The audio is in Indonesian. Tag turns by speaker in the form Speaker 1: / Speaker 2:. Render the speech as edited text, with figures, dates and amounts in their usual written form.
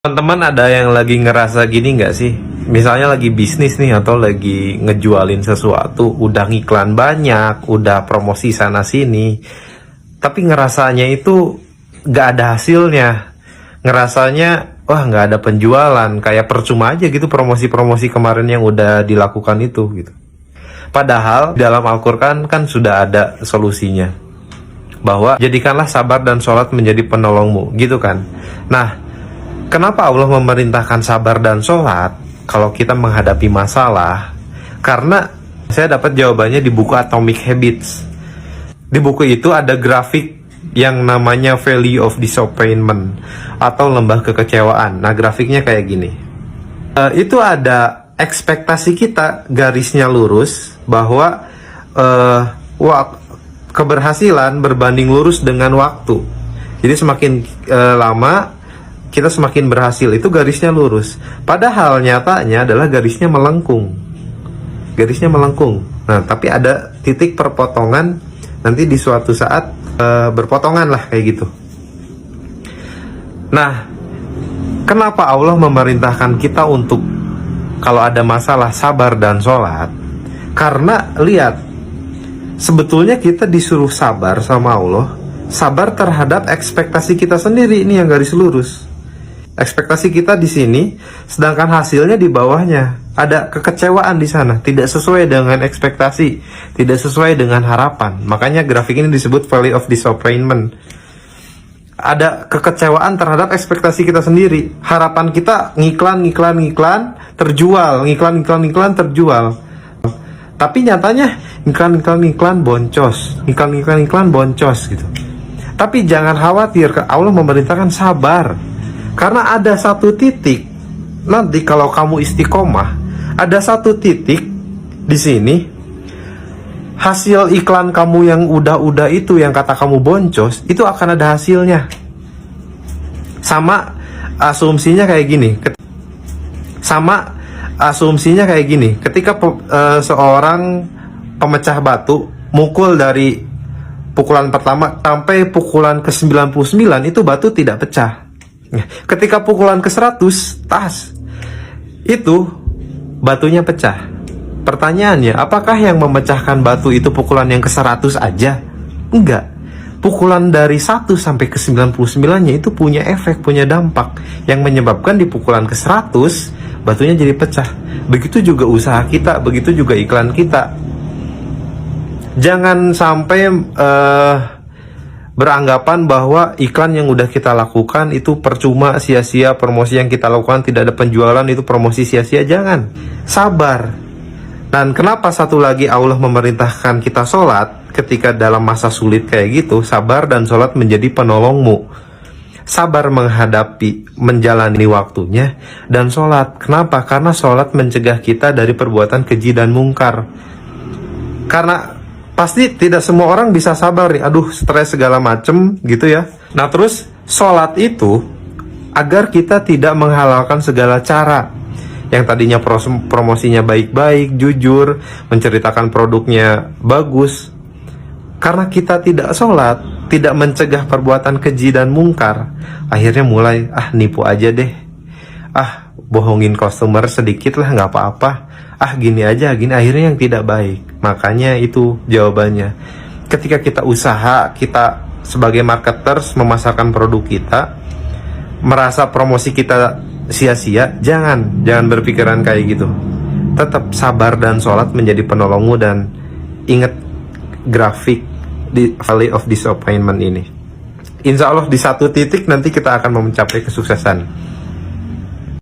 Speaker 1: Teman-teman ada yang lagi ngerasa gini nggak sih? Misalnya lagi bisnis nih atau lagi ngejualin sesuatu, udah ngiklan banyak, udah promosi sana sini, tapi ngerasanya itu nggak ada hasilnya. Ngerasanya, wah nggak ada penjualan, kayak percuma aja gitu promosi-promosi kemarin yang udah dilakukan itu gitu. Padahal dalam Al-Quran kan sudah ada solusinya, bahwa jadikanlah sabar dan sholat menjadi penolongmu, gitu kan. Nah, kenapa Allah memerintahkan sabar dan sholat kalau kita menghadapi masalah? Karena saya dapat jawabannya di buku Atomic Habits. Di buku itu ada grafik yang namanya Valley of Disappointment atau lembah kekecewaan. Nah, grafiknya kayak gini. Itu ada ekspektasi kita, garisnya lurus, bahwa keberhasilan berbanding lurus dengan waktu. Jadi semakin lama kita semakin berhasil, itu garisnya lurus. Padahal nyatanya adalah garisnya melengkung. Garisnya melengkung. Nah, tapi ada titik perpotongan, nanti di suatu saat berpotongan lah kayak gitu. Nah, kenapa Allah memerintahkan kita untuk kalau ada masalah sabar dan sholat? Karena lihat, sebetulnya kita disuruh sabar sama Allah, sabar terhadap ekspektasi kita sendiri. Ini yang garis lurus. Ekspektasi kita di sini, sedangkan hasilnya di bawahnya. Ada kekecewaan di sana, tidak sesuai dengan ekspektasi, tidak sesuai dengan harapan. Makanya grafik ini disebut Valley of Disappointment. Ada kekecewaan terhadap ekspektasi kita sendiri. Harapan kita ngiklan, terjual, ngiklan, terjual. Tapi nyatanya iklan boncos, iklan boncos gitu. Tapi jangan khawatir, Allah memerintahkan sabar. Karena ada satu titik, nanti kalau kamu istiqomah, ada satu titik di sini, hasil iklan kamu yang udah itu, yang kata kamu boncos, itu akan ada hasilnya. Sama asumsinya kayak gini. Ketika seorang pemecah batu mukul dari pukulan pertama sampai pukulan ke-99, itu batu tidak pecah. Ketika pukulan ke-100, tas, itu batunya pecah. Pertanyaannya, apakah yang memecahkan batu itu pukulan yang ke-100 aja? Enggak. Pukulan dari 1 sampai ke-99-nya itu punya efek, punya dampak, yang menyebabkan di pukulan ke-100 batunya jadi pecah. Begitu juga usaha kita, begitu juga iklan kita. Jangan sampai beranggapan bahwa iklan yang udah kita lakukan itu percuma, sia-sia, promosi yang kita lakukan tidak ada penjualan, itu promosi sia-sia. Jangan, sabar. Dan kenapa satu lagi Allah memerintahkan kita sholat ketika dalam masa sulit kayak gitu? Sabar dan sholat menjadi penolongmu. Sabar menghadapi, menjalani waktunya, dan sholat. Kenapa? Karena sholat mencegah kita dari perbuatan keji dan mungkar. Karena pasti tidak semua orang bisa sabar nih, aduh stres segala macem gitu ya. Nah terus sholat itu agar kita tidak menghalalkan segala cara. Yang tadinya promosinya baik-baik, jujur, menceritakan produknya bagus. Karena kita tidak sholat, tidak mencegah perbuatan keji dan mungkar, akhirnya mulai, nipu aja deh, bohongin customer sedikit lah, nggak apa-apa, gini aja, akhirnya yang tidak baik. Makanya itu jawabannya. Ketika kita usaha, kita sebagai marketers memasarkan produk kita, merasa promosi kita sia-sia, jangan berpikiran kayak gitu. Tetap sabar dan sholat menjadi penolongmu, dan ingat grafik di Valley of Disappointment ini. Insya Allah di satu titik nanti kita akan mencapai kesuksesan.